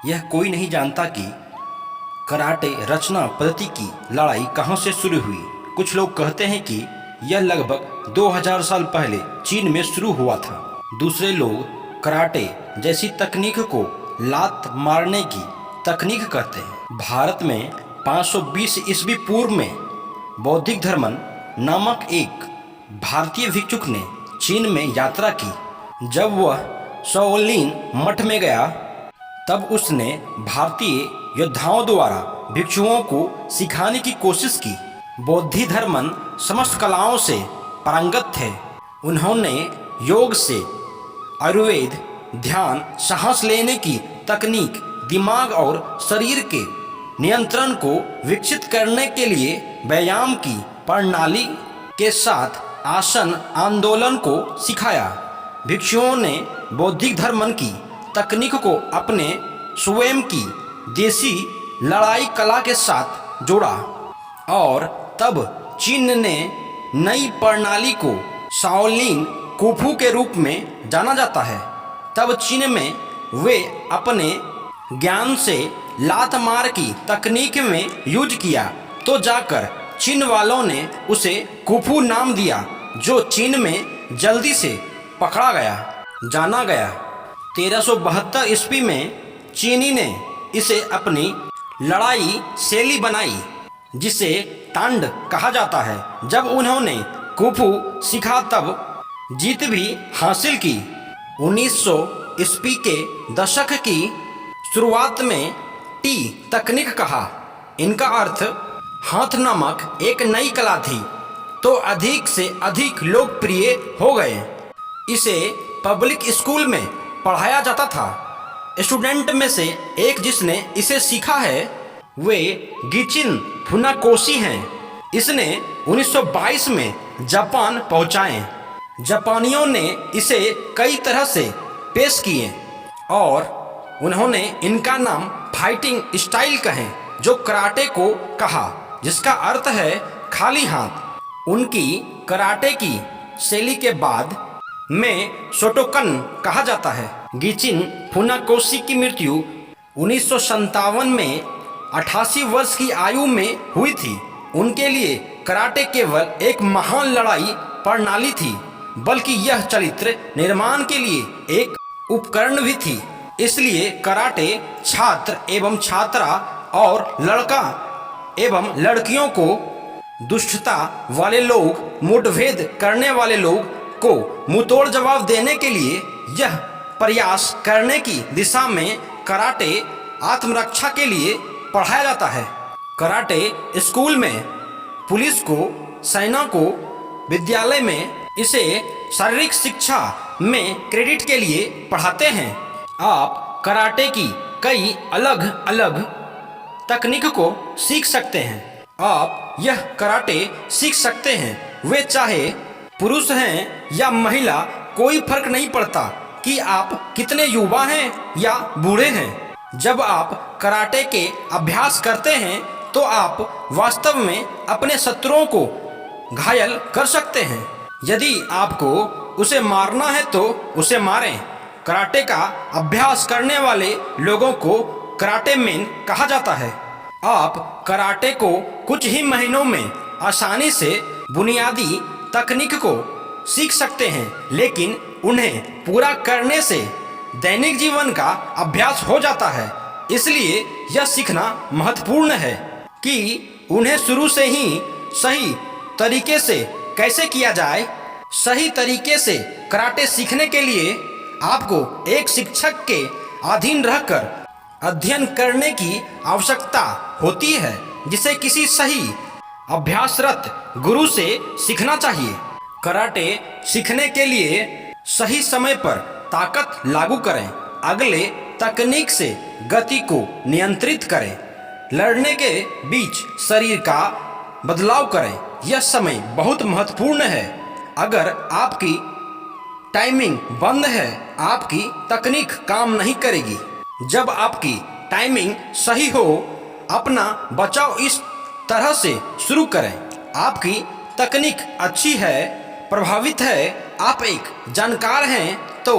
यह कोई नहीं जानता कि कराटे रचना पद्धति की लड़ाई कहाँ से शुरू हुई। कुछ लोग कहते हैं कि यह लगभग 2000 साल पहले चीन में शुरू हुआ था। दूसरे लोग कराटे जैसी तकनीक को लात मारने की तकनीक कहते हैं। भारत में 520 ईस्वी पूर्व में बौद्धिक धर्मन नामक एक भारतीय भिक्षुक ने चीन में यात्रा की। जब वह शाओलिन मठ में गया तब उसने भारतीय योद्धाओं द्वारा भिक्षुओं को सिखाने की कोशिश की। बौद्धिक धर्मन समस्त कलाओं से पारंगत थे। उन्होंने योग से आयुर्वेद, ध्यान, सांस लेने की तकनीक, दिमाग और शरीर के नियंत्रण को विकसित करने के लिए व्यायाम की प्रणाली के साथ आसन आंदोलन को सिखाया। भिक्षुओं ने बौद्धिक धर्मन की तकनीक को अपने स्वयं की देसी लड़ाई कला के साथ जोड़ा और तब चीन ने नई प्रणाली को शाओलिन कुफू के रूप में जाना जाता है। तब चीन में वे अपने ज्ञान से लात मार की तकनीक में यूज किया तो जाकर चीन वालों ने उसे कुफू नाम दिया, जो चीन में जल्दी से पकड़ा गया, जाना गया। 1372 ईस्वी में चीनी ने इसे अपनी लड़ाई शैली बनाई, जिसे तांड कहा जाता है। जब उन्होंने कुफू सीखा तब जीत भी हासिल की। 1900 ईस्वी के दशक की शुरुआत में टी तकनीक कहा। इनका अर्थ हाथ नामक एक नई कला थी, तो अधिक से अधिक लोकप्रिय हो गए। इसे पब्लिक स्कूल में पढ़ाया जाता था। स्टूडेंट में से एक जिसने इसे सीखा है वे गिचिन फुनाकोशी हैं। इसने 1922 में जापान पहुंचाए। जापानियों ने इसे कई तरह से पेश किए और उन्होंने इनका नाम फाइटिंग स्टाइल कहे, जो कराटे को कहा, जिसका अर्थ है खाली हाथ। उनकी कराटे की शैली के बाद में शोटोकन कहा जाता है। गिचिन फुनाकोशी की मृत्यु 1957 में 88 वर्ष की आयु में हुई थी। उनके लिए कराटे केवल एक महान लड़ाई प्रणाली थी, बल्कि यह चरित्र निर्माण के लिए एक उपकरण भी थी। इसलिए कराटे छात्र एवं छात्रा और लड़का एवं लड़कियों को, दुष्टता वाले लोग, मुठभेद करने वाले लोग को मुंहतोड़ जवाब देने के लिए यह प्रयास करने की दिशा में कराटे आत्मरक्षा के लिए पढ़ाया जाता है। कराटे स्कूल में पुलिस को, सेना को, विद्यालय में इसे शारीरिक शिक्षा में क्रेडिट के लिए पढ़ाते हैं। आप कराटे की कई अलग अलग तकनीक को सीख सकते हैं। आप यह कराटे सीख सकते हैं, वे चाहे पुरुष हैं या महिला, कोई फर्क नहीं पड़ता कि आप कितने युवा हैं या बूढ़े हैं। जब आप कराटे के अभ्यास करते हैं तो आप वास्तव में अपने शत्रुओं को घायल कर सकते हैं। यदि आपको उसे मारना है तो उसे मारें। कराटे का अभ्यास करने वाले लोगों को कराटे मैन कहा जाता है। आप कराटे को कुछ ही महीनों में आसानी से बुनियादी तकनीक को सीख सकते हैं, लेकिन उन्हें पूरा करने से दैनिक जीवन का अभ्यास हो जाता है। इसलिए यह सीखना महत्वपूर्ण है कि उन्हें शुरू से ही सही तरीके से कैसे किया जाए। सही तरीके से कराटे सीखने के लिए आपको एक शिक्षक के अधीन रहकर अध्ययन करने की आवश्यकता होती है, जिसे किसी सही अभ्यासरत गुरु से सीखना चाहिए। कराटे सीखने के लिए सही समय पर ताकत लागू करें। अगले तकनीक से गति को नियंत्रित करें। लड़ने के बीच शरीर का बदलाव करें। यह समय बहुत महत्वपूर्ण है। अगर आपकी टाइमिंग बंद है, आपकी तकनीक काम नहीं करेगी। जब आपकी टाइमिंग सही हो, अपना बचाव इस तरह से शुरू करें। आपकी तकनीक अच्छी है, प्रभावित है, आप एक जानकार हैं, तो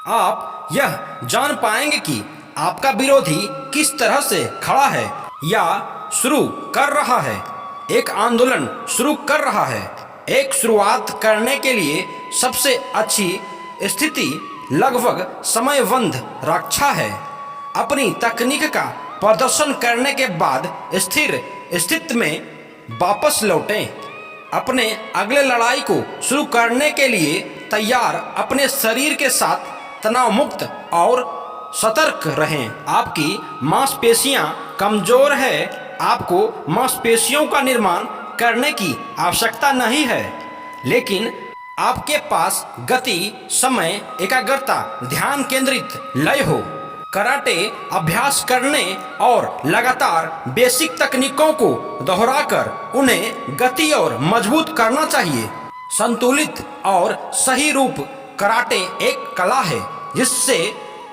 आप यह जान पाएंगे कि आपका विरोधी किस तरह से खड़ा है या शुरू कर रहा है। एक आंदोलन शुरू कर रहा है। एक शुरुआत करने के लिए सबसे अच्छी स्थिति लगभग समयबद्ध रक्षा है। अपनी तकनीक का प्रदर्शन करने के बाद स्थिर स्थिति में वापस लौटें। अपने अगले लड़ाई को शुरू करने के लिए तैयार अपने शरीर के साथ तनाव मुक्त और सतर्क रहें। आपकी मांसपेशियां कमजोर है। आपको मांसपेशियों का निर्माण करने की आवश्यकता नहीं है, लेकिन आपके पास गति, समय, एकाग्रता, ध्यान केंद्रित लय हो। कराटे अभ्यास करने और लगातार बेसिक तकनीकों को दोहराकर उन्हें गति और मजबूत करना चाहिए। संतुलित और सही रूप कराटे एक कला है जिससे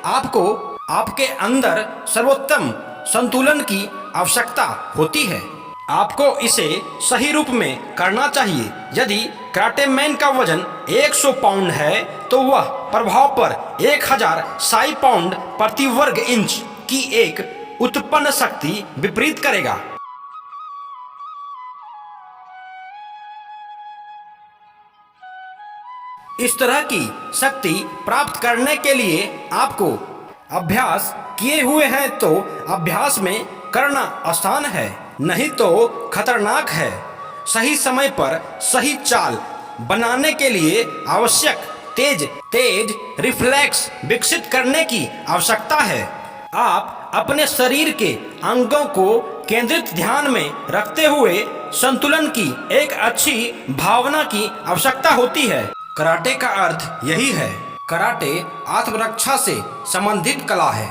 आपको आपके अंदर सर्वोत्तम संतुलन की आवश्यकता होती है। आपको इसे सही रूप में करना चाहिए। यदि कराटे मैन का वजन 100 पाउंड है तो वह प्रभाव पर 1000 साई पाउंड प्रति वर्ग इंच की एक उत्पन्न शक्ति विपरीत करेगा। इस तरह की शक्ति प्राप्त करने के लिए आपको अभ्यास किए हुए हैं तो अभ्यास में करना आसान है, नहीं तो खतरनाक है। सही समय पर सही चाल बनाने के लिए आवश्यक तेज रिफ्लेक्स विकसित करने की आवश्यकता है। आप अपने शरीर के अंगों को केंद्रित ध्यान में रखते हुए संतुलन की एक अच्छी भावना की आवश्यकता होती है। कराटे का अर्थ यही है। कराटे आत्मरक्षा से संबंधित कला है।